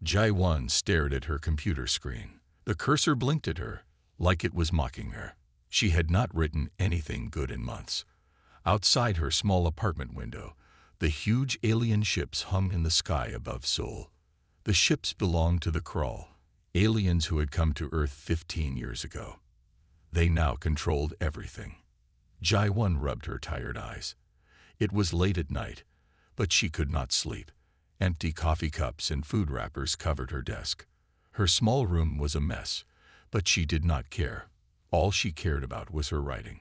Jai-1 stared at her computer screen. The cursor blinked at her, like it was mocking her. She had not written anything good in months. Outside her small apartment window, the huge alien ships hung in the sky above Seoul. The ships belonged to the Krull, aliens who had come to Earth 15 years ago. They now controlled everything. Jai-1 rubbed her tired eyes. It was late at night, but she could not sleep. Empty coffee cups and food wrappers covered her desk. Her small room was a mess, but she did not care. All she cared about was her writing.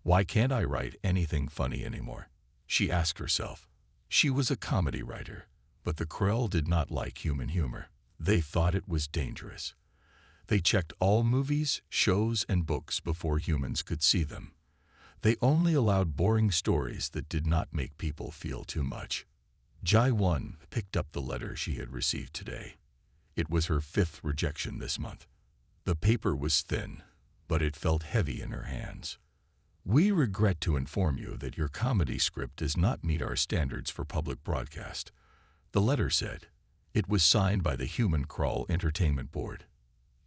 Why can't I write anything funny anymore? She asked herself. She was a comedy writer, but the Krull did not like human humor. They thought it was dangerous. They checked all movies, shows, and books before humans could see them. They only allowed boring stories that did not make people feel too much. Jai-1 picked up the letter she had received today. It was her 5th rejection this month. The paper was thin, but it felt heavy in her hands. We regret to inform you that your comedy script does not meet our standards for public broadcast, the letter said. It was signed by the Human Krull Entertainment Board.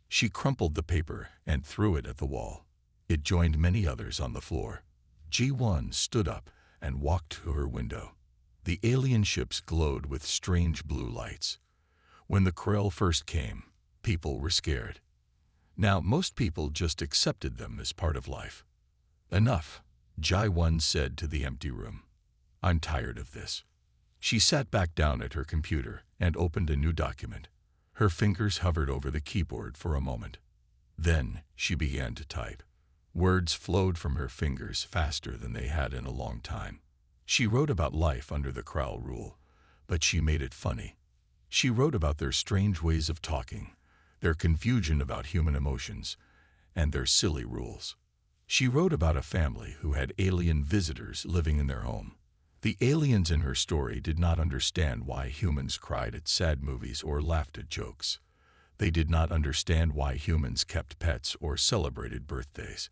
She crumpled the paper and threw it at the wall. It joined many others on the floor. Jai-1 stood up and walked to her window. The alien ships glowed with strange blue lights. When the Krull first came, people were scared. Now most people just accepted them as part of life. Enough, Jai-1 said to the empty room. I'm tired of this. She sat back down at her computer and opened a new document. Her fingers hovered over the keyboard for a moment. Then she began to type. Words flowed from her fingers faster than they had in a long time. She wrote about life under the Krull rule, but she made it funny. She wrote about their strange ways of talking, their confusion about human emotions, and their silly rules. She wrote about a family who had alien visitors living in their home. The aliens in her story did not understand why humans cried at sad movies or laughed at jokes. They did not understand why humans kept pets or celebrated birthdays.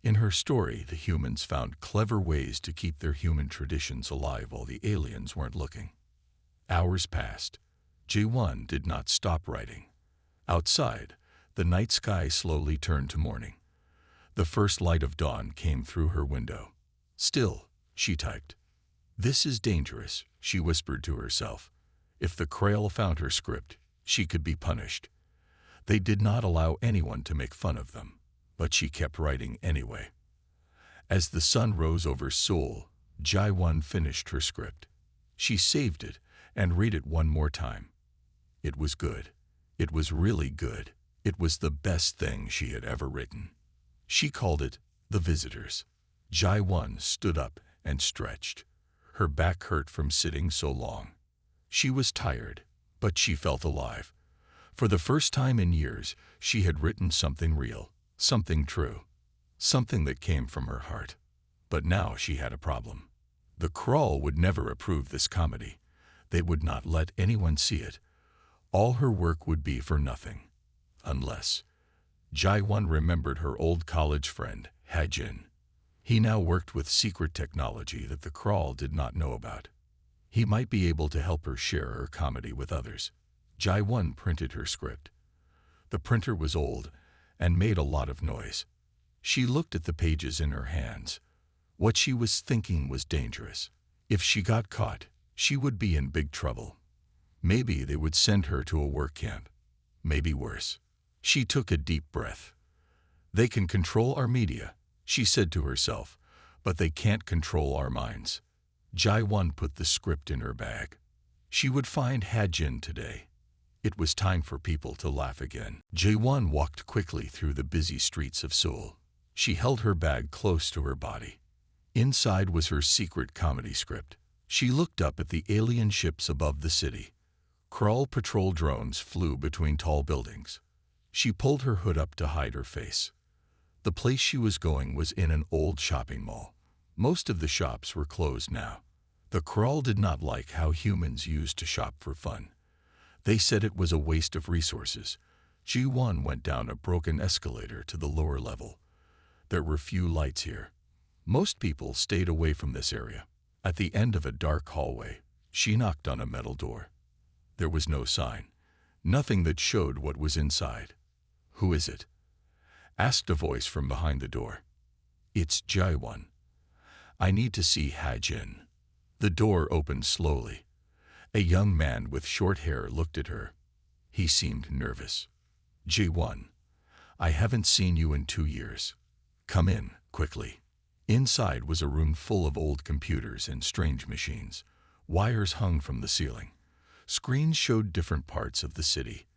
In her story, the humans found clever ways to keep their human traditions alive while the aliens weren't looking. Hours passed. Jai-1 did not stop writing. Outside, the night sky slowly turned to morning. The first light of dawn came through her window. Still, she typed. This is dangerous, she whispered to herself. If the Krull found her script, she could be punished. They did not allow anyone to make fun of them, but she kept writing anyway. As the sun rose over Seoul, Jai-1 finished her script. She saved it and read it one more time. It was good. It was really good. It was the best thing she had ever written. She called it The Visitors. Jai-1 stood up and stretched. Her back hurt from sitting so long. She was tired, but she felt alive. For the first time in years, she had written something real, something true, something that came from her heart. But now she had a problem. The Krull would never approve this comedy. They would not let anyone see it. All her work would be for nothing. Unless... Jai-1 remembered her old college friend, Ha-Jin. He now worked with secret technology that the Krull did not know about. He might be able to help her share her comedy with others. Jai-1 printed her script. The printer was old and made a lot of noise. She looked at the pages in her hands. What she was thinking was dangerous. If she got caught, she would be in big trouble. Maybe they would send her to a work camp. Maybe worse. She took a deep breath. They can control our media, she said to herself, but they can't control our minds. Jai-1 put the script in her bag. She would find Ha-Jin today. It was time for people to laugh again. Jai-1 walked quickly through the busy streets of Seoul. She held her bag close to her body. Inside was her secret comedy script. She looked up at the alien ships above the city. Krull patrol drones flew between tall buildings. She pulled her hood up to hide her face. The place she was going was in an old shopping mall. Most of the shops were closed now. The Krull did not like how humans used to shop for fun. They said it was a waste of resources. Jai-1 went down a broken escalator to the lower level. There were few lights here. Most people stayed away from this area. At the end of a dark hallway, she knocked on a metal door. There was no sign. nothing that showed what was inside. "Who is it?" asked a voice from behind the door. "It's Jaiwan. I need to see Hajin." The door opened slowly. A young man with short hair looked at her. He seemed nervous. "Jaiwan, I haven't seen you in 2 years. Come in, quickly." Inside was a room full of old computers and strange machines. Wires hung from the ceiling. Screens showed different parts of the city.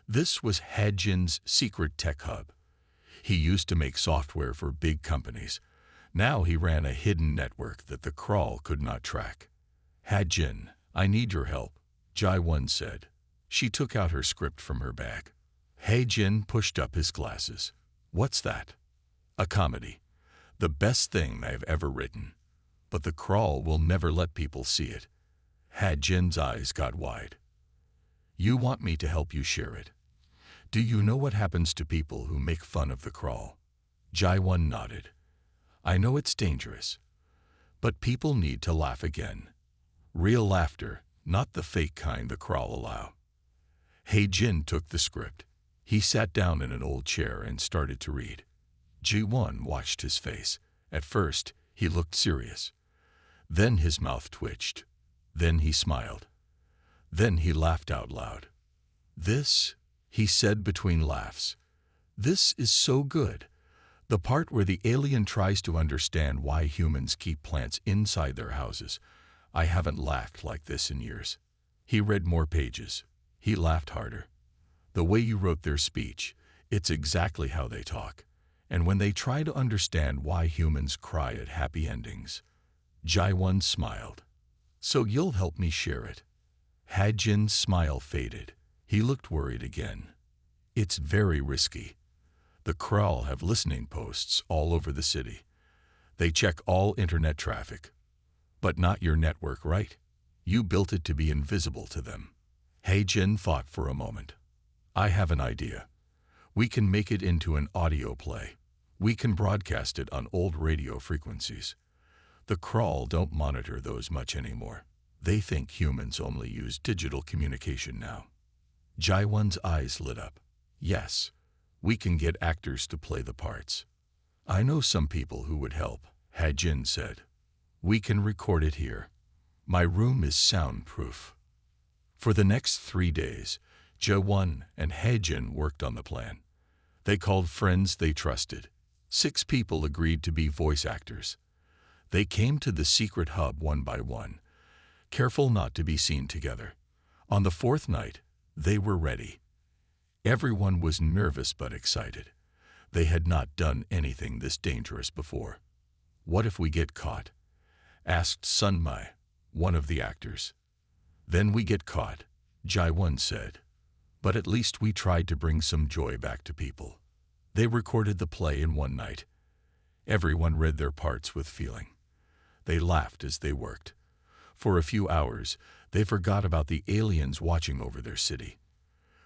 This was Hajin's secret tech hub. He used to make software for big companies. Now he ran a hidden network that the crawl could not track. "Hajin, I need your help," Jaiwan said. She took out her script from her bag. Hajin pushed up his glasses. "What's that?" "A comedy. The best thing I've ever written. But the crawl will never let people see it." Hajin's eyes got wide. "You want me to help you share it? Do you know what happens to people who make fun of the crawl?" Jaiwan nodded. "I know it's dangerous. But people need to laugh again. Real laughter, not the fake kind the crawl allow." Hajin took the script. He sat down in an old chair and started to read. Jaiwan watched his face. At first, he looked serious. Then his mouth twitched. Then he smiled. Then he laughed out loud. "This," he said between laughs, "this is so good. The part where the alien tries to understand why humans keep plants inside their houses. I haven't laughed like this in years." He read more pages. He laughed harder. "The way you wrote their speech, it's exactly how they talk. And when they try to understand why humans cry at happy endings." Jaiwan smiled. "So you'll help me share it?" Hajin's smile faded. He looked worried again. "It's very risky. The crawl have listening posts all over the city. They check all internet traffic. But not your network, right? You built it to be invisible to them." Hajin thought for a moment. "I have an idea. We can make it into an audio play. We can broadcast it on old radio frequencies. The crawl don't monitor those much anymore. They think humans only use digital communication now." Jaiwan's eyes lit up. "Yes, we can get actors to play the parts." "I know some people who would help," Hajin said. "We can record it here. My room is soundproof." For the next 3 days, Jaiwan and Hajin worked on the plan. They called friends they trusted. 6 people agreed to be voice actors. They came to the secret hub one by one, careful not to be seen together. On the 4th night, they were ready. Everyone was nervous but excited. They had not done anything this dangerous before. "What if we get caught?" asked Sunmai, one of the actors. "Then we get caught," Jaiwan said. "But at least we tried to bring some joy back to people." They recorded the play in one night. Everyone read their parts with feeling. They laughed as they worked. For a few hours, they forgot about the aliens watching over their city.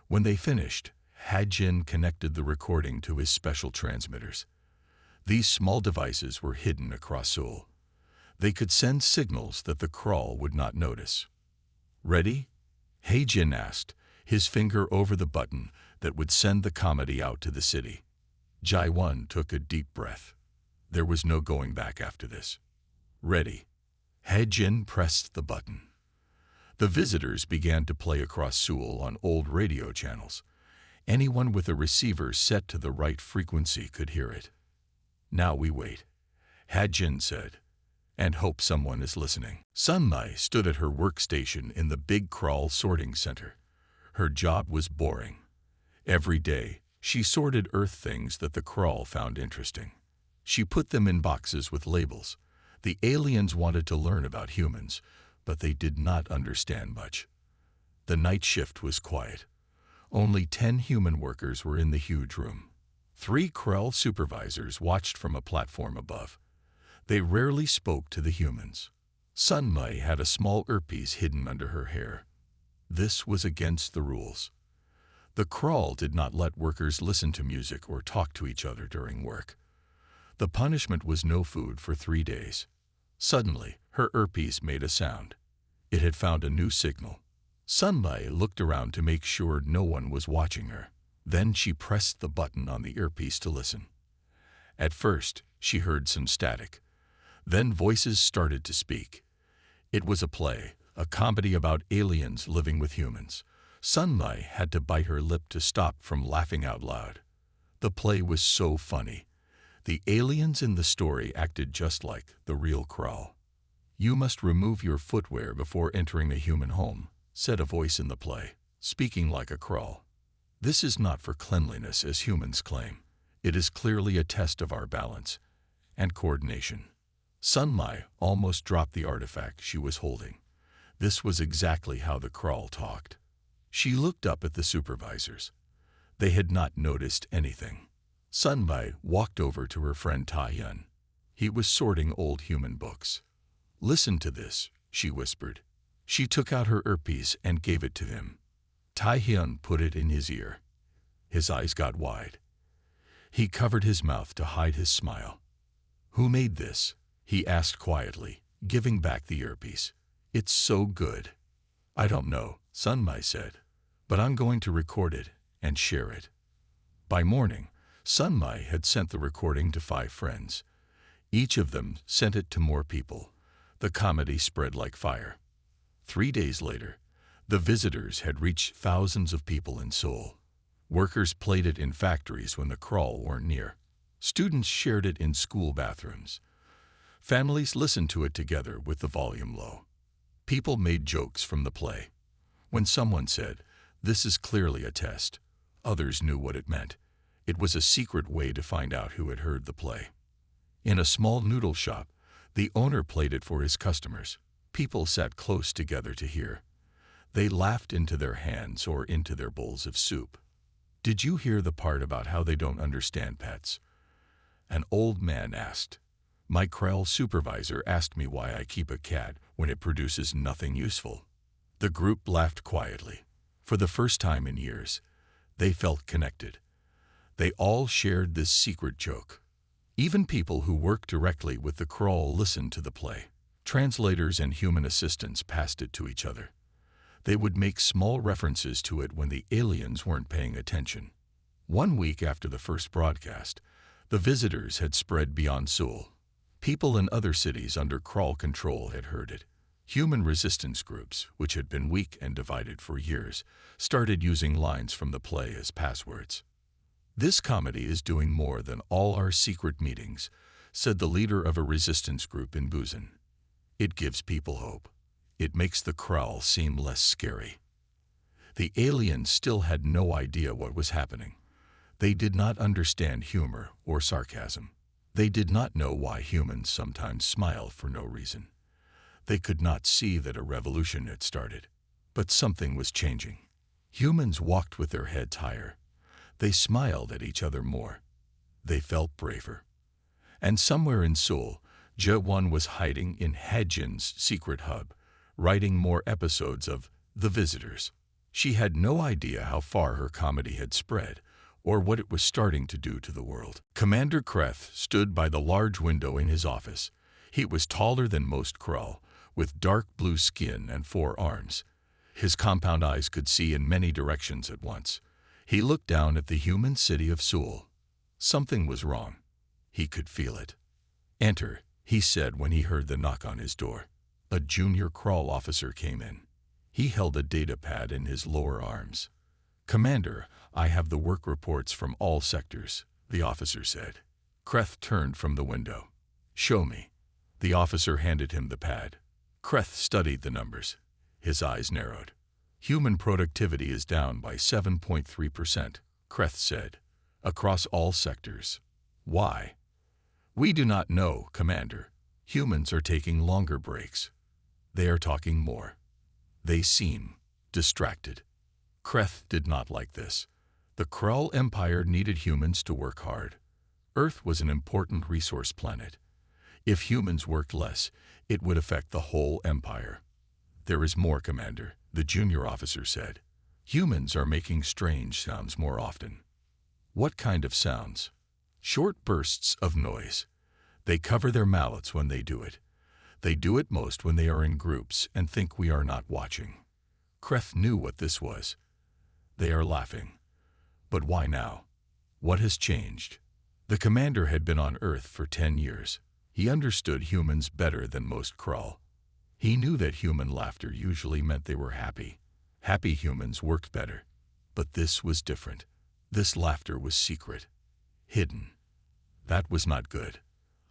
When they finished, Hajin connected the recording to his special transmitters. These small devices were hidden across Seoul. They could send signals that the crawl would not notice. "Ready?" Hajin asked, his finger over the button that would send the comedy out to the city. Jaiwan took a deep breath. There was no going back after this. "Ready." Hajin pressed the button. The visitors began to play across Seoul on old radio channels. Anyone with a receiver set to the right frequency could hear it. "Now we wait," Hajin said, "and hope someone is listening." Sunmai stood at her workstation in the big crawl sorting center. Her job was boring. Every day, she sorted Earth things that the crawl found interesting. She put them in boxes with labels. The aliens wanted to learn about humans, but they did not understand much. The night shift was quiet. Only 10 human workers were in the huge room. 3 Krell supervisors watched from a platform above. They rarely spoke to the humans. Sunmai had a small earpiece hidden under her hair. This was against the rules. The crawl did not let workers listen to music or talk to each other during work. The punishment was no food for 3 days. Suddenly, her earpiece made a sound. It had found a new signal. Sunlight looked around to make sure no one was watching her. Then she pressed the button on the earpiece to listen. At first, she heard some static. Then voices started to speak. It was a play, a comedy about aliens living with humans. Sunlight had to bite her lip to stop from laughing out loud. The play was so funny. The aliens in the story acted just like the real Krull. "You must remove your footwear before entering a human home," said a voice in the play, speaking like a Krull. "This is not for cleanliness as humans claim. It is clearly a test of our balance and coordination." Sunlight almost dropped the artifact she was holding. This was exactly how the Krull talked. She looked up at the supervisors. They had not noticed anything. Sunlight walked over to her friend Taehyun. He was sorting old human books. "Listen to this," she whispered. She took out her earpiece and gave it to him. Taehyun put it in his ear. His eyes got wide. He covered his mouth to hide his smile. "Who made this?" he asked quietly, giving back the earpiece. "It's so good." "I don't know," Sunlight said, "but I'm going to record it and share it." By morning, Sunlight had sent the recording to 5 friends. Each of them sent it to more people. The comedy spread like fire. 3 days later, the visitors had reached thousands of people in Seoul. Workers played it in factories when the Krull weren't near. Students shared it in school bathrooms. Families listened to it together with the volume low. People made jokes from the play. When someone said, "This is clearly a test," others knew what it meant. It was a secret way to find out who had heard the play. In a small noodle shop, the owner played it for his customers. People sat close together to hear. They laughed into their hands or into their bowls of soup. "Did you hear the part about how they don't understand pets?" An old man asked. "My Krull supervisor asked me why I keep a cat when it produces nothing useful." The group laughed quietly. For the first time in years, they felt connected. They all shared this secret joke. Even people who worked directly with the Krull listened to the play. Translators and human assistants passed it to each other. They would make small references to it when the aliens weren't paying attention. 1 week after the first broadcast, the visitors had spread beyond Seoul. People in other cities under Krull control had heard it. Human resistance groups, which had been weak and divided for years, started using lines from the play as passwords. "This comedy is doing more than all our secret meetings," said the leader of a resistance group in Busan. "It gives people hope. It makes the Krull seem less scary." The aliens still had no idea what was happening. They did not understand humor or sarcasm. They did not know why humans sometimes smile for no reason. They could not see that a revolution had started. But something was changing. Humans walked with their heads higher. They smiled at each other more. They felt braver. And somewhere in Seoul, Jae-won was hiding in Haejin's secret hub, writing more episodes of The Visitors. She had no idea how far her comedy had spread, or what it was starting to do to the world. Commander Kreth stood by the large window in his office. He was taller than most Krull, with dark blue skin and 4 arms. His compound eyes could see in many directions at once. He looked down at the human city of Seoul. Something was wrong. He could feel it. "Enter," he said when he heard the knock on his door. A junior Krull officer came in. He held a data pad in his lower arms. "Commander, I have the work reports from all sectors," the officer said. Kreth turned from the window. "Show me." The officer handed him the pad. Kreth studied the numbers. His eyes narrowed. "Human productivity is down by 7.3%, Kreth said, "across all sectors." "Why?" "We do not know, Commander. Humans are taking longer breaks. They are talking more. They seem distracted." Kreth did not like this. The Krull Empire needed humans to work hard. Earth was an important resource planet. If humans worked less, it would affect the whole empire. "There is more, Commander," the junior officer said. "Humans are making strange sounds more often." "What kind of sounds?" "Short bursts of noise. They cover their mouths when they do it. They do it most when they are in groups and think we are not watching." Kreth knew what this was. They are laughing. But why now? What has changed? The commander had been on Earth for 10 years. He understood humans better than most Krull. He knew that human laughter usually meant they were happy. Happy humans worked better. But this was different. This laughter was secret. Hidden. That was not good.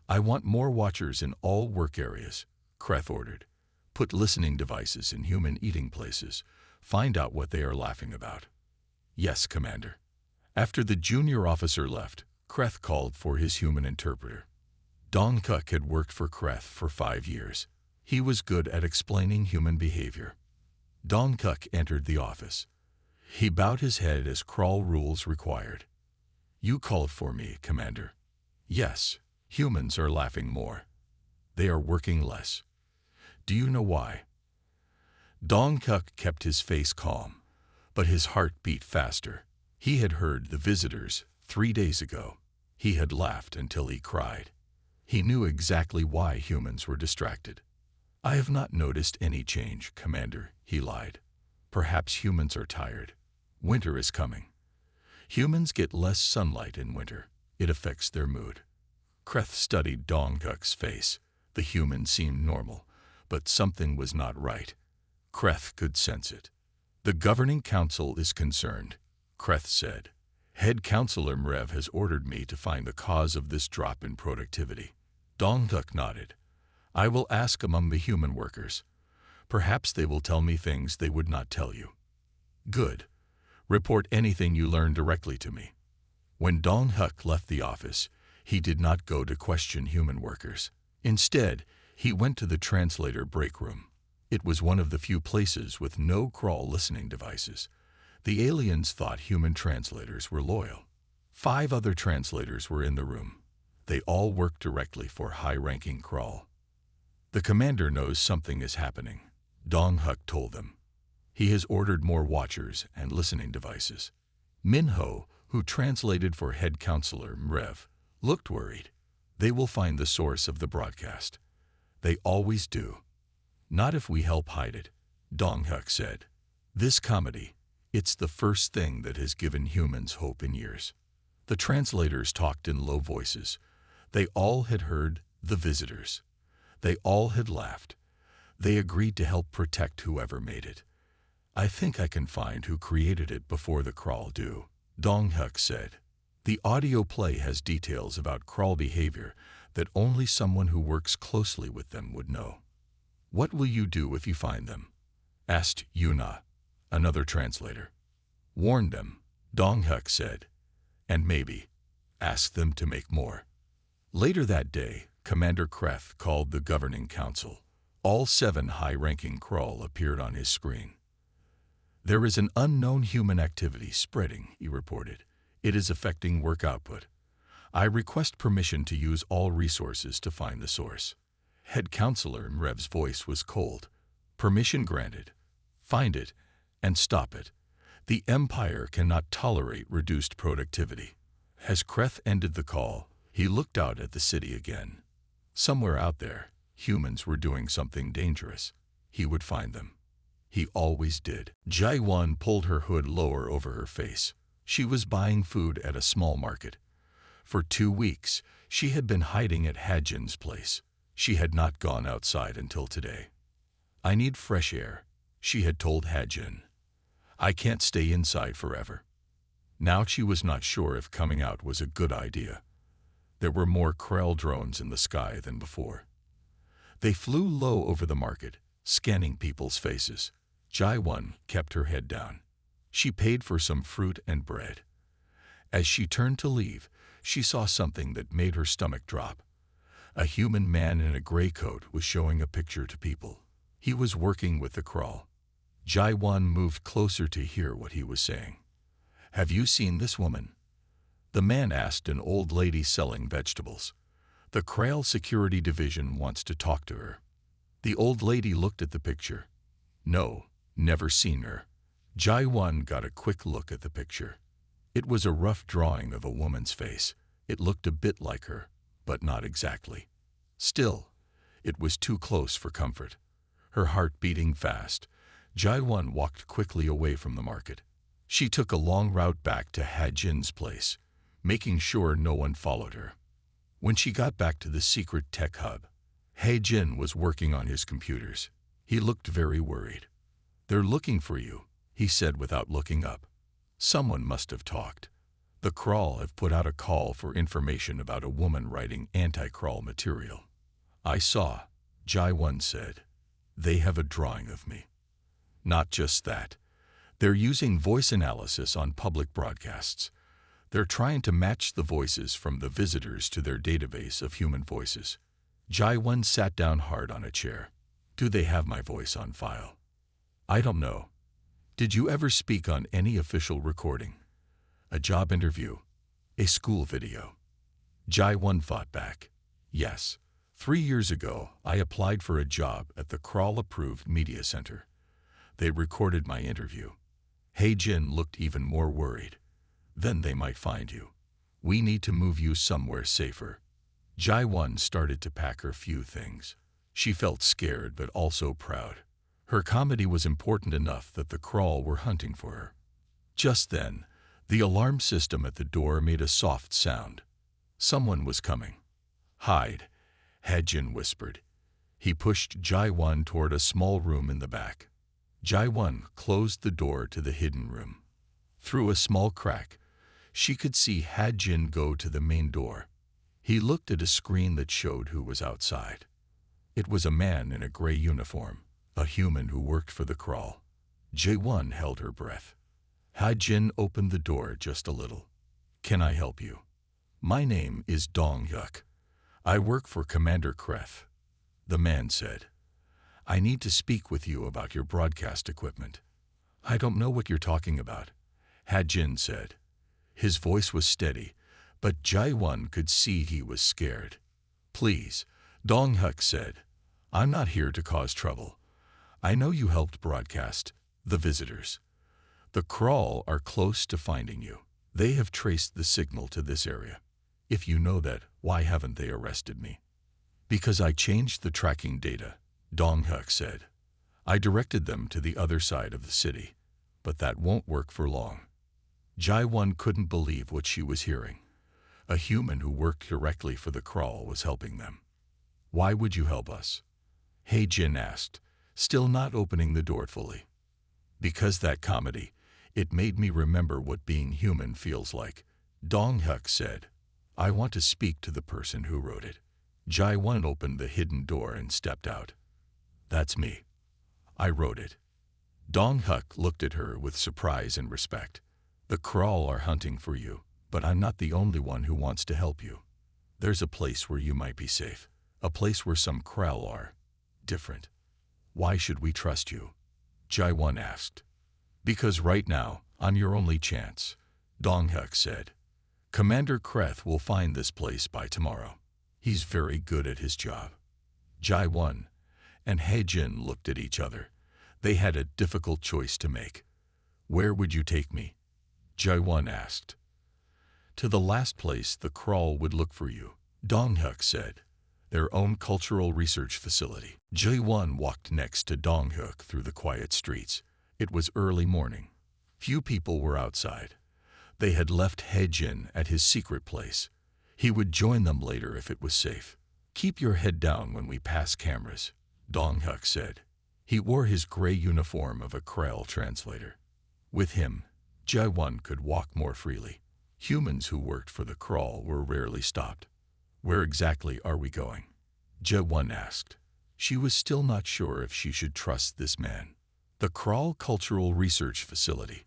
I want more watchers in all work areas, Kreth ordered. Put listening devices in human eating places. Find out what they are laughing about. Yes, Commander. After the junior officer left, Kreth called for his human interpreter. Dong-Kuk had worked for Kreth for 5 years. He was good at explaining human behavior. Dong-Kuk entered the office. He bowed his head as Krull rules required. You called for me, Commander. Yes, humans are laughing more. They are working less. Do you know why? Dong-Kuk kept his face calm, but his heart beat faster. He had heard the visitors 3 days ago. He had laughed until he cried. He knew exactly why humans were distracted. I have not noticed any change, Commander, he lied. Perhaps humans are tired. Winter is coming. Humans get less sunlight in winter. It affects their mood. Kreth studied Dong-Kuk's face. The human seemed normal, but something was not right. Kreth could sense it. The governing council is concerned, Kreth said. Head Counselor Mrev has ordered me to find the cause of this drop in productivity. Dong-Kuk nodded. I will ask among the human workers. Perhaps they will tell me things they would not tell you. Good. Report anything you learn directly to me. When Dong-Kuk left the office, he did not go to question human workers. Instead, he went to the translator break room. It was one of the few places with no Krull listening devices. The aliens thought human translators were loyal. 5 other translators were in the room. They all worked directly for high-ranking Krull. The commander knows something is happening, Dong-Kuk told them. He has ordered more watchers and listening devices. Minho, who translated for head counselor Mrev, looked worried. They will find the source of the broadcast. They always do. Not if we help hide it, Dong-Kuk said. This comedy, it's the first thing that has given humans hope in years. The translators talked in low voices. They all had heard the visitors. They all had laughed. They agreed to help protect whoever made it. I think I can find who created it before the Krull do, Dong-Kuk said. The audio play has details about Krull behavior that only someone who works closely with them would know. What will you do if you find them? Asked Yuna, another translator. Warn them, Dong-Kuk said. And maybe, ask them to make more. Later that day, Commander Kreth called the governing council. All 7 high-ranking Krull appeared on his screen. There is an unknown human activity spreading, he reported. It is affecting work output. I request permission to use all resources to find the source. Head Counselor Mrev's voice was cold. Permission granted. Find it and stop it. The Empire cannot tolerate reduced productivity. As Kreth ended the call, he looked out at the city again. Somewhere out there, humans were doing something dangerous. He would find them. He always did. Jaiwan pulled her hood lower over her face. She was buying food at a small market. For 2 weeks, she had been hiding at Hajin's place. She had not gone outside until today. I need fresh air, she had told Hajin. I can't stay inside forever. Now she was not sure if coming out was a good idea. There were more Krell drones in the sky than before. They flew low over the market, scanning people's faces. Jaiwan kept her head down. She paid for some fruit and bread. As she turned to leave, she saw something that made her stomach drop. A human man in a gray coat was showing a picture to people. He was working with the Krull. Jaiwan moved closer to hear what he was saying. Have you seen this woman? The man asked an old lady selling vegetables. The Krell Security Division wants to talk to her. The old lady looked at the picture. No, never seen her. Jaiwan got a quick look at the picture. It was a rough drawing of a woman's face. It looked a bit like her, but not exactly. Still, it was too close for comfort. Her heart beating fast, Jai-Wan walked quickly away from the market. She took a long route back to Ha-Jin's place, making sure no one followed her. When she got back to the secret tech hub, Ha-Jin was working on his computers. He looked very worried. "They're looking for you," he said without looking up. Someone must have talked. The Crawl have put out a call for information about a woman writing anti-Crawl material. "I saw," Jai-Wan said. "They have a drawing of me." Not just that. They're using voice analysis on public broadcasts. They're trying to match the voices from the visitors to their database of human voices. Jai-Wan sat down hard on a chair. "Do they have my voice on file?" "I don't know. Did you ever speak on any official recording? A job interview? A school video?" Jai-Wan fought back. "Yes. 3 years ago, I applied for a job at the Crawl-approved media center. They recorded my interview." Ha-Jin looked even more worried. "Then they might find you. We need to move you somewhere safer." Jai-Wan started to pack her few things. She felt scared but also proud. Her comedy was important enough that the Crawl were hunting for her. Just then, the alarm system at the door made a soft sound. Someone was coming. "Hide," Ha-Jin whispered. He pushed Jai-Wan toward a small room in the back. Jai-Wan closed the door to the hidden room. Through a small crack, she could see Ha-Jin go to the main door. He looked at a screen that showed who was outside. It was a man in a gray uniform, a human who worked for the Crawl. Jai-Wan held her breath. Ha-Jin opened the door just a little. "Can I help you?" "My name is Dong-Hyuk. I work for Commander Kreth," the man said. "I need to speak with you about your broadcast equipment." "I don't know what you're talking about," Ha-Jin said. His voice was steady, but Jai-Wan could see he was scared. "Please," Dong-Hyuk said. "I'm not here to cause trouble. I know you helped broadcast the visitors. The Crawl are close to finding you. They have traced the signal to this area. If you know that, why haven't they arrested me?" "Because I changed the tracking data," Dong-Hyuk said. "I directed them to the other side of the city, but that won't work for long." Jai-Wan couldn't believe what she was hearing. A human who worked directly for the Crawl was helping them. "Why would you help us?" Ha-Jin asked, still not opening the door fully. "Because that comedy, it made me remember what being human feels like," Dong-Hyuk said. "I want to speak to the person who wrote it." Jai-Wan opened the hidden door and stepped out. "That's me. I wrote it." Dong-Hyuk looked at her with surprise and respect. "The Crawl are hunting for you, but I'm not the only one who wants to help you. There's a place where you might be safe, a place where some Crawl are different." "Why should we trust you?" Jai-Wan asked. "Because right now, I'm your only chance," Dong-Hyuk said. "Commander Kreth will find this place by tomorrow. He's very good at his job." Jai-Wan and Ha-Jin looked at each other. They had a difficult choice to make. "Where would you take me?" Jai-Wan asked. "To the last place the Crawl would look for you," Dong-Hyuk said. "Their own cultural research facility." Jai-Wan walked next to Dong-Hyuk through the quiet streets. It was early morning. Few people were outside. They had left Ha-Jin at his secret place. He would join them later if it was safe. "Keep your head down when we pass cameras," Dong-Hyuk said. He wore his gray uniform of a Krell translator. With him, Jai-Wan could walk more freely. Humans who worked for the Crawl were rarely stopped. "Where exactly are we going?" Jai-Wan asked. She was still not sure if she should trust this man. "The Crawl Cultural Research Facility.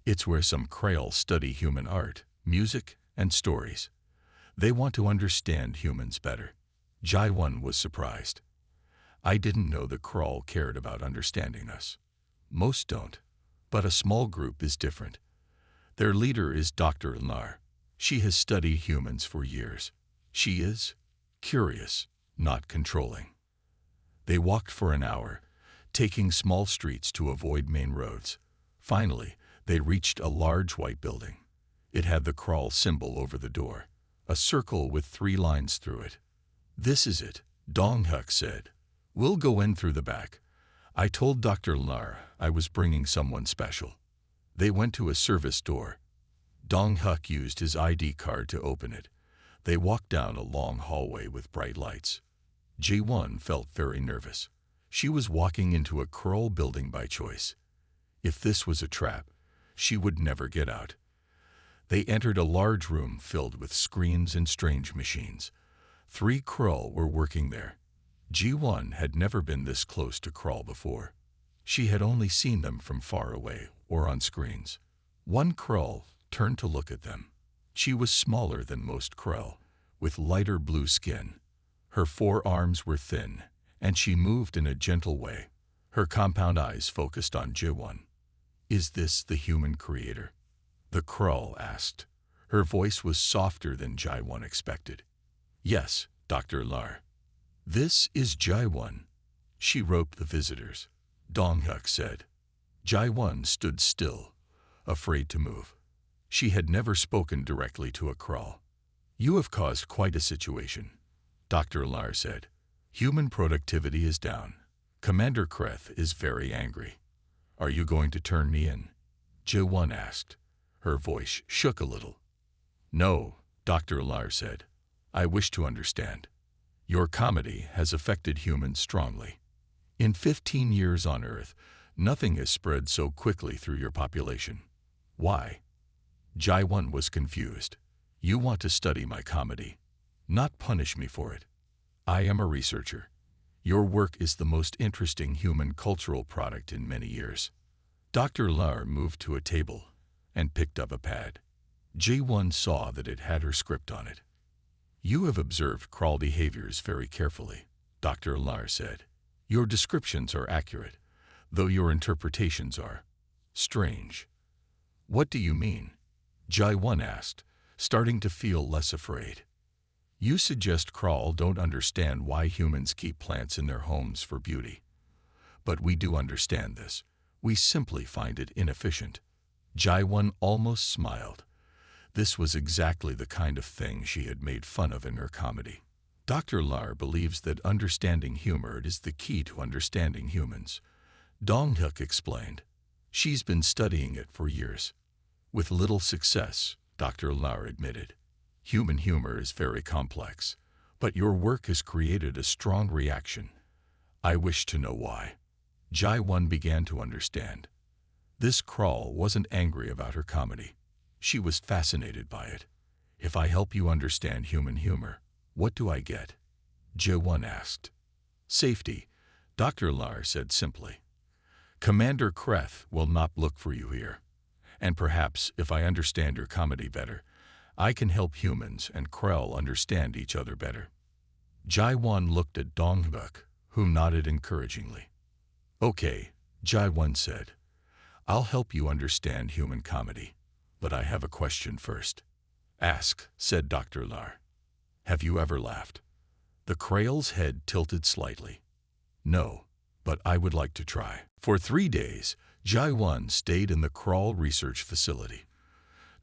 It's where some Krell study human art, music, and stories. They want to understand humans better." Jai-Wan was surprised. "I didn't know the Crawl cared about understanding us. Most don't, but a small group is different. Their leader is Dr. Nar. She has studied humans for years. She is curious, not controlling." They walked for an hour, taking small streets to avoid main roads. Finally, they reached a large white building. It had the Crawl symbol over the door, a circle with 3 lines through it. "This is it," Dong-Hyuk said. "We'll go in through the back. I told Dr. Nar I was bringing someone special. They went to a service door. Dong Huk used his ID card to open it. They walked down a long hallway with bright lights. Ji-won felt very nervous. She was walking into a Kroll building by choice. If this was a trap, she would never get out. They entered a large room filled with screens and strange machines. 3 Kroll were working there. Ji-won had never been this close to Kroll before. She had only seen them from far away or on screens. One Kroll turned to look at them. She was smaller than most Kroll, with lighter blue skin. Her forearms were thin, and she moved in a gentle way. Her compound eyes focused on Ji-won. "Is this the human creator?" the Kroll asked. Her voice was softer than Ji-won expected. "Yes, Dr. Lar. This is Ji-won." She roped the visitors. Dong Huk said. Ji-won stood still, afraid to move. She had never spoken directly to a Kroll. "You have caused quite a situation," Dr. Lar said. "Human productivity is down. Commander Kreth is very angry. Are you going to turn me in?" Ji-won asked. Her voice shook a little. "No," Dr. Lar said. "I wish to understand. Your comedy has affected humans strongly. In 15 years on Earth, nothing has spread so quickly through your population. Why?" Ji-won was confused. "You want to study my comedy, not punish me for it. I am a researcher. Your work is the most interesting human cultural product in many years." Dr. Lar moved to a table and picked up a pad. Ji-won saw that it had her script on it. "You have observed Kroll behaviors very carefully," Dr. Lar said. "Your descriptions are accurate, though your interpretations are strange." "What do you mean?" Ji-won asked, starting to feel less afraid. "You suggest Kroll don't understand why humans keep plants in their homes for beauty. But we do understand this. We simply find it inefficient." Ji-won almost smiled. This was exactly the kind of thing she had made fun of in her comedy. Dr. Lar believes that understanding humor is the key to understanding humans. Dong Huk explained. She's been studying it for years. With little success, Dr. Lar admitted. Human humor is very complex, but your work has created a strong reaction. I wish to know why. Ji-won began to understand. This Kroll wasn't angry about her comedy. She was fascinated by it. "If I help you understand human humor, what do I get?" Ji-won asked. "Safety," Dr. Lar said simply. "Commander Kreth will not look for you here. And perhaps, if I understand your comedy better, I can help humans and Kroll understand each other better." Ji-won looked at Dong Huk, who nodded encouragingly. "Okay," Ji-won said. "I'll help you understand human comedy. But I have a question first." "Ask," said Dr. Lar. "Have you ever laughed?" The Kroll's head tilted slightly. "No, but I would like to try." For 3 days, Ji-won stayed in the Kroll research facility.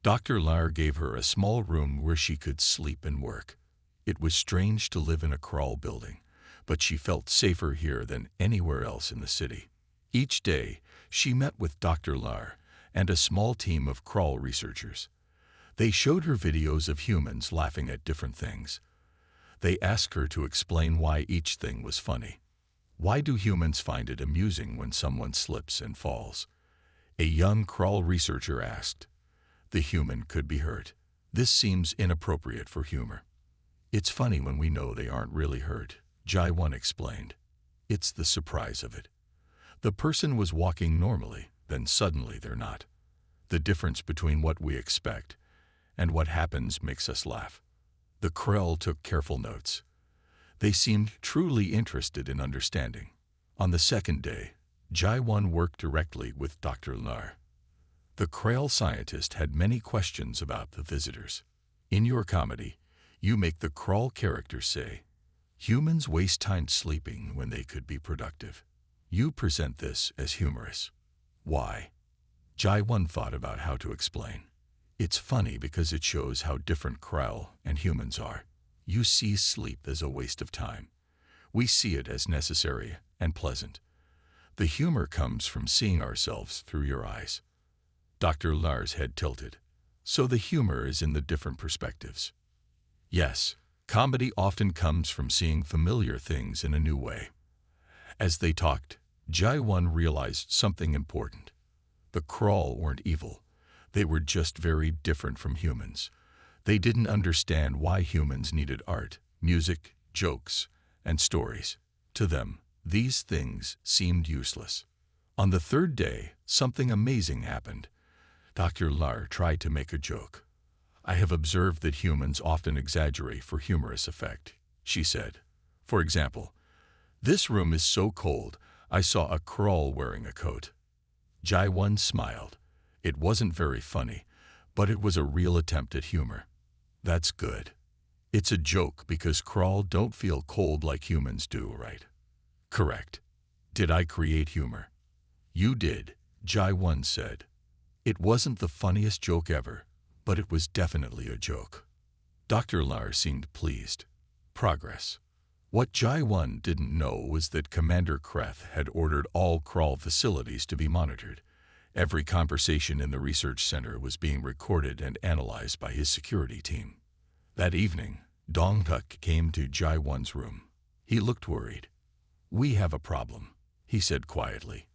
Dr. Lar gave her a small room where she could sleep and work. It was strange to live in a Kroll building, but she felt safer here than anywhere else in the city. Each day, she met with Dr. Lar and a small team of Kroll researchers. They showed her videos of humans laughing at different things. They asked her to explain why each thing was funny. Why do humans find it amusing when someone slips and falls? A young Kroll researcher asked. The human could be hurt. This seems inappropriate for humor. It's funny when we know they aren't really hurt, Ji-won explained. It's the surprise of it. The person was walking normally, then suddenly they're not. The difference between what we expect and what happens makes us laugh. The Kroll took careful notes. They seemed truly interested in understanding. On the second day, Ji-won worked directly with Dr. Lar. The Kroll scientist had many questions about the visitors. In your comedy, you make the Kroll characters say, "Humans waste time sleeping when they could be productive." You present this as humorous. Why? Ji-won thought about how to explain. It's funny because it shows how different Kroll and humans are. You see sleep as a waste of time. We see it as necessary and pleasant. The humor comes from seeing ourselves through your eyes. Dr. Lars' head tilted. So the humor is in the different perspectives. Yes, comedy often comes from seeing familiar things in a new way. As they talked, Jai-Won realized something important. The Crawl weren't evil. They were just very different from humans. They didn't understand why humans needed art, music, jokes, and stories. To them, these things seemed useless. On the third day, something amazing happened. Dr. Lar tried to make a joke. I have observed that humans often exaggerate for humorous effect, she said. For example, this room is so cold, I saw a Crawl wearing a coat. Jai-Won smiled. It wasn't very funny, but it was a real attempt at humor. That's good. It's a joke because Crawl don't feel cold like humans do, right? Correct. Did I create humor? You did, Jai-Won said. It wasn't the funniest joke ever, but it was definitely a joke. Dr. Lar seemed pleased. Progress. What Jai-Won didn't know was that Commander Kreth had ordered all Crawl facilities to be monitored. Every conversation in the research center was being recorded and analyzed by his security team. That evening, Dong-Tuk came to Jai-Won's room. He looked worried. We have a problem, he said quietly.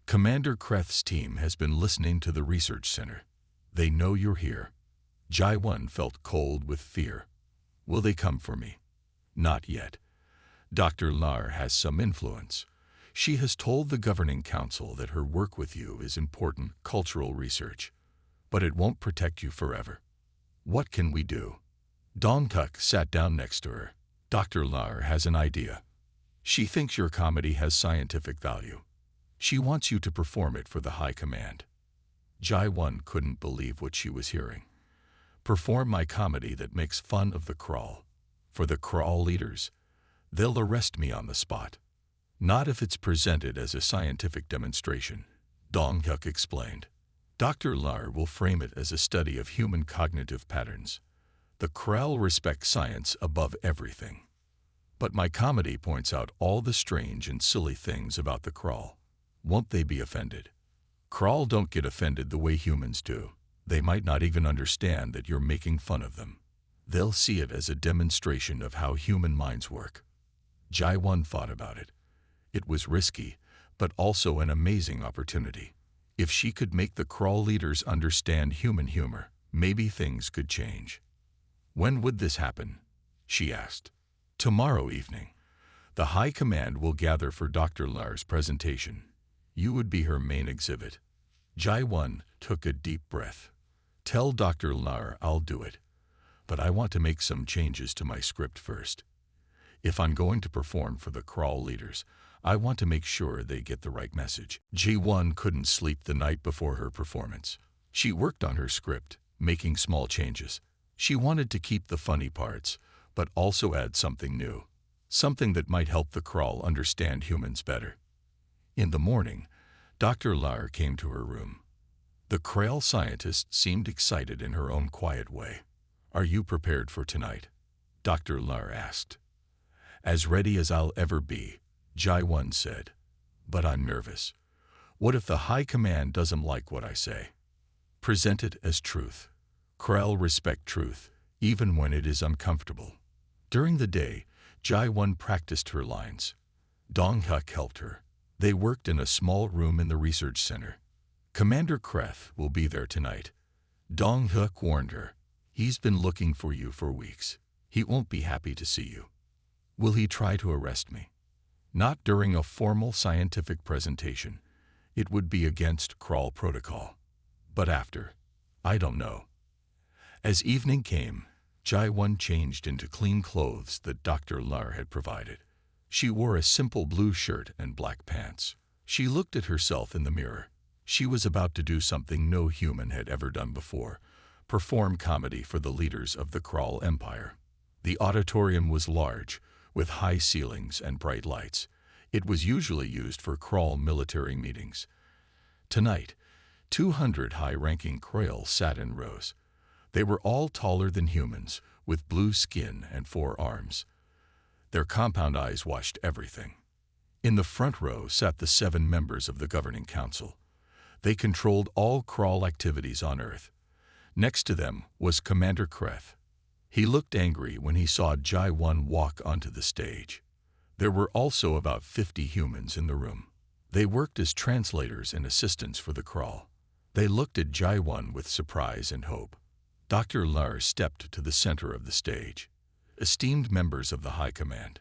Commander Kreth's team has been listening to the research center. They know you're here. Jai-Won felt cold with fear. Will they come for me? Not yet. Dr. Lar has some influence. She has told the governing council that her work with you is important cultural research. But it won't protect you forever. What can we do? Dong-Tuk sat down next to her. Dr. Lar has an idea. She thinks your comedy has scientific value. She wants you to perform it for the High Command. Jai-Won couldn't believe what she was hearing. Perform my comedy that makes fun of the Crawl. For the Crawl leaders. They'll arrest me on the spot. Not if it's presented as a scientific demonstration, Dong-Tuk explained. Dr. Lar will frame it as a study of human cognitive patterns. The Crawl respect science above everything. But my comedy points out all the strange and silly things about the Crawl. Won't they be offended? Crawl don't get offended the way humans do. They might not even understand that you're making fun of them. They'll see it as a demonstration of how human minds work. Jai-Won thought about it. It was risky, but also an amazing opportunity. If she could make the Crawl leaders understand human humor, maybe things could change. When would this happen? She asked. Tomorrow evening. The High Command will gather for Dr. Lar's presentation. You would be her main exhibit. Jai-Won took a deep breath. Tell Dr. Lar I'll do it. But I want to make some changes to my script first. If I'm going to perform for the Crawl leaders, I want to make sure they get the right message. Ji-Won couldn't sleep the night before her performance. She worked on her script, making small changes. She wanted to keep the funny parts, but also add something new. Something that might help the Crawl understand humans better. In the morning, Dr. Lar came to her room. The Crawl scientist seemed excited in her own quiet way. Are you prepared for tonight? Dr. Lar asked. As ready as I'll ever be, Jai-Won said. But I'm nervous. What if the High Command doesn't like what I say? Present it as truth. Crawl respect truth, even when it is uncomfortable. During the day, Jai-Won practiced her lines. Dong-Tuk helped her. They worked in a small room in the research center. Commander Kreth will be there tonight. Dong-Tuk warned her. He's been looking for you for weeks. He won't be happy to see you. Will he try to arrest me? Not during a formal scientific presentation. It would be against Crawl protocol. But after, I don't know. As evening came, Jai-Won changed into clean clothes that Dr. Lar had provided. She wore a simple blue shirt and black pants. She looked at herself in the mirror. She was about to do something no human had ever done before, perform comedy for the leaders of the Crawl Empire. The auditorium was large, with high ceilings and bright lights. It was usually used for Crawl military meetings. Tonight, 200 high-ranking Crawl sat in rows. They were all taller than humans, with blue skin and 4 arms. Their compound eyes watched everything. In the front row sat the 7 members of the governing council. They controlled all crawl activities on Earth. Next to them was Commander Kreth. He looked angry when he saw Jai-1 walk onto the stage. There were also about 50 humans in the room. They worked as translators and assistants for the crawl. They looked at Jai-1 with surprise and hope. Dr. Lars stepped to the center of the stage. Esteemed members of the High Command,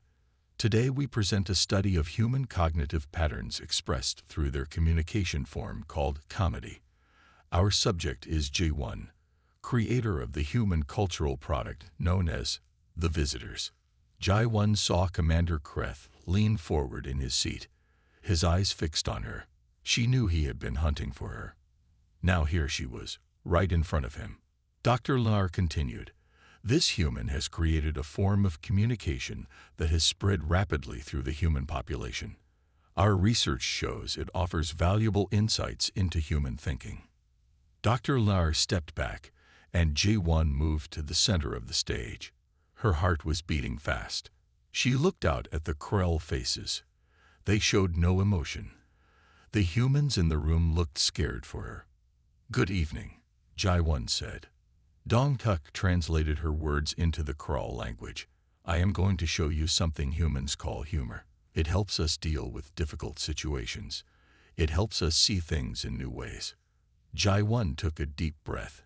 today we present a study of human cognitive patterns expressed through their communication form called comedy. Our subject is Jai-1, creator of the human cultural product known as the Visitors. Jai-1 saw Commander Kreth lean forward in his seat, his eyes fixed on her. She knew he had been hunting for her. Now here she was, right in front of him. Dr. Lars continued, "This human has created a form of communication that has spread rapidly through the human population. Our research shows it offers valuable insights into human thinking." Dr. Lars stepped back, and Jai-1 moved to the center of the stage. Her heart was beating fast. She looked out at the Krell faces. They showed no emotion. The humans in the room looked scared for her. "Good evening," Jai-1 said. Dong-Tuk translated her words into the Krall language. "I am going to show you something humans call humor. It helps us deal with difficult situations. It helps us see things in new ways." Jai-1 took a deep breath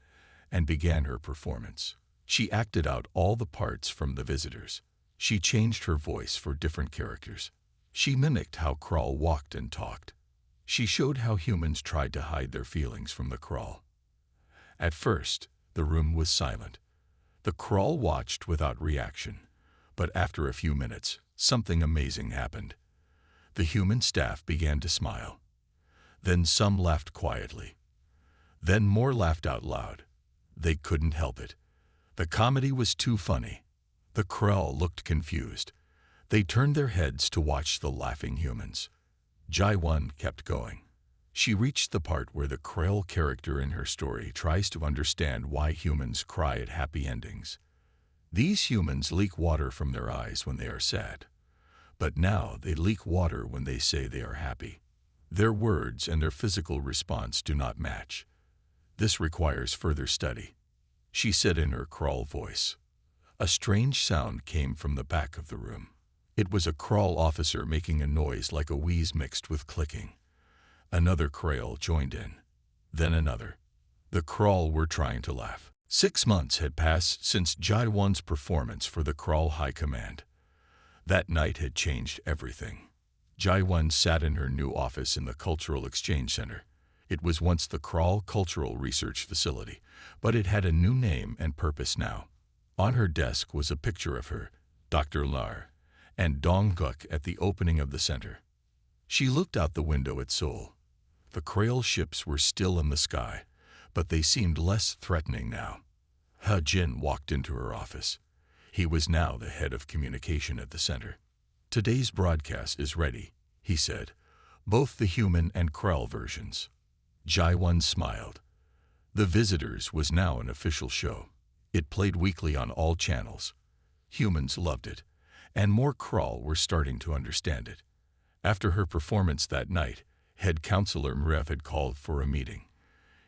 and began her performance. She acted out all the parts from the Visitors. She changed her voice for different characters. She mimicked how Krall walked and talked. She showed how humans tried to hide their feelings from the Krall. At first, the room was silent. The Krall watched without reaction. But after a few minutes, something amazing happened. The human staff began to smile. Then some laughed quietly. Then more laughed out loud. They couldn't help it. The comedy was too funny. The Krall looked confused. They turned their heads to watch the laughing humans. Jai-1 kept going. She reached the part where the Krell character in her story tries to understand why humans cry at happy endings. These humans leak water from their eyes when they are sad. But now they leak water when they say they are happy. Their words and their physical response do not match. This requires further study, she said in her Krall voice. A strange sound came from the back of the room. It was a Krall officer making a noise like a wheeze mixed with clicking. Another Krall joined in. Then another. The Krall were trying to laugh. 6 months had passed since Jai-1's performance for the Krall High Command. That night had changed everything. Jai-1 sat in her new office in the Cultural Exchange Center. It was once the Krall Cultural Research Facility, but it had a new name and purpose now. On her desk was a picture of her, Dr. Lars, and Dong-Tuk at the opening of the center. She looked out the window at Seoul. The Krall ships were still in the sky, but they seemed less threatening now. Ha-Jin walked into her office. He was now the head of communication at the center. "Today's broadcast is ready," he said, "both the human and Krall versions." Jai-1 smiled. The Visitors was now an official show. It played weekly on all channels. Humans loved it, and more Krall were starting to understand it. After her performance that night, Head Counselor Mrev had called for a meeting.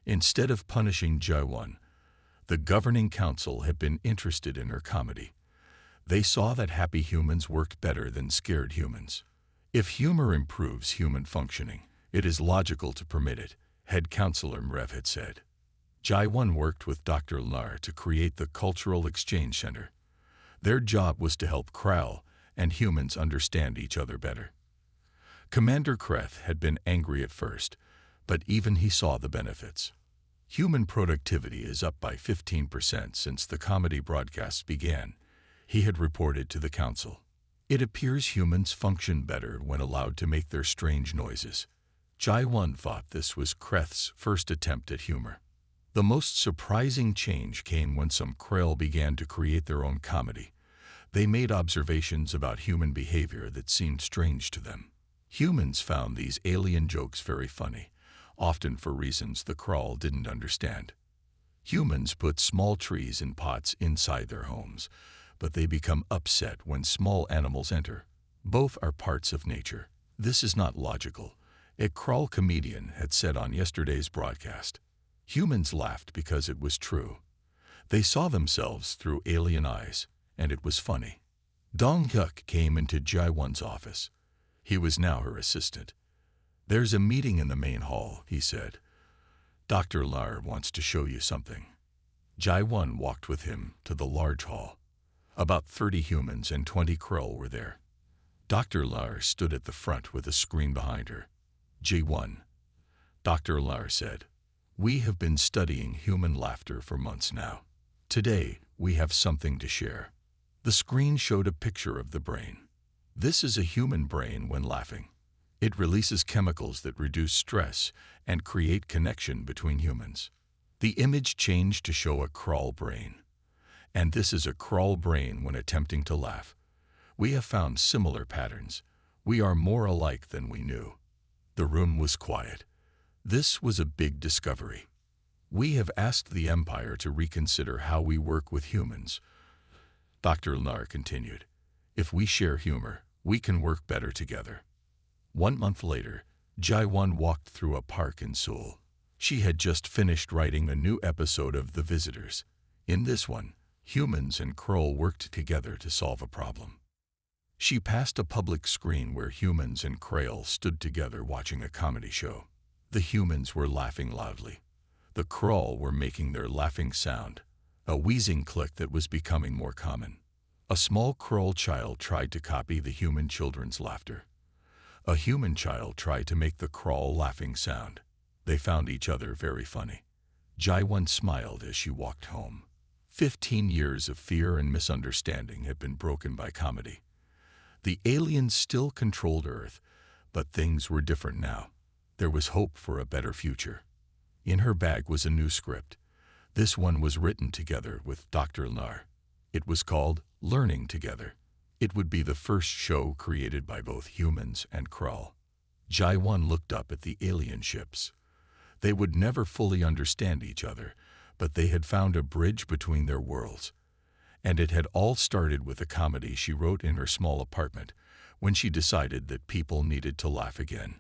Instead of punishing Jai-1, the governing council had been interested in her comedy. They saw that happy humans worked better than scared humans. If humor improves human functioning, it is logical to permit it, Head Counselor Mrev had said. Jai-1 worked with Dr. Lars to create the Cultural Exchange Center. Their job was to help Krall and humans understand each other better. Commander Kreth had been angry at first, but even he saw the benefits. Human productivity is up by 15% since the comedy broadcasts began, he had reported to the council. It appears humans function better when allowed to make their strange noises. Jai-1 thought this was Kreth's first attempt at humor. The most surprising change came when some Krell began to create their own comedy. They made observations about human behavior that seemed strange to them. Humans found these alien jokes very funny, often for reasons the Krall didn't understand. Humans put small trees in pots inside their homes, but they become upset when small animals enter. Both are parts of nature. This is not logical, a crawl comedian had said on yesterday's broadcast. Humans laughed because it was true. They saw themselves through alien eyes, and it was funny. Dong Hyuk came into Jae-won's office. He was now her assistant. "There's a meeting in the main hall," he said. "Dr. Lar wants to show you something." Jae-won walked with him to the large hall. About 30 humans and 20 Krull were there. Dr. Lar stood at the front with a screen behind her. Jae-won, Dr. Lar said, "We have been studying human laughter for months now. Today, we have something to share." The screen showed a picture of the brain. This is a human brain when laughing. It releases chemicals that reduce stress and create connection between humans. The image changed to show a Krull brain. And this is a Krull brain when attempting to laugh. We have found similar patterns. We are more alike than we knew. The room was quiet. This was a big discovery. We have asked the Empire to reconsider how we work with humans. Dr. Lar continued, "If we share humor, we can work better together." 1 month later, Jae-won walked through a park in Seoul. She had just finished writing a new episode of The Visitors. In this one, humans and Krull worked together to solve a problem. She passed a public screen where humans and Krull stood together watching a comedy show. The humans were laughing loudly. The Krull were making their laughing sound, a wheezing click that was becoming more common. A small Krull child tried to copy the human children's laughter. A human child tried to make the Krull laughing sound. They found each other very funny. Jae-won smiled as she walked home. 15 years of fear and misunderstanding had been broken by comedy. The aliens still controlled Earth, but things were different now. There was hope for a better future. In her bag was a new script. This one was written together with Dr. Lar. It was called Learning Together. It would be the first show created by both humans and Krull. Jae-won looked up at the alien ships. They would never fully understand each other, but they had found a bridge between their worlds. And it had all started with a comedy she wrote in her small apartment when she decided that people needed to laugh again.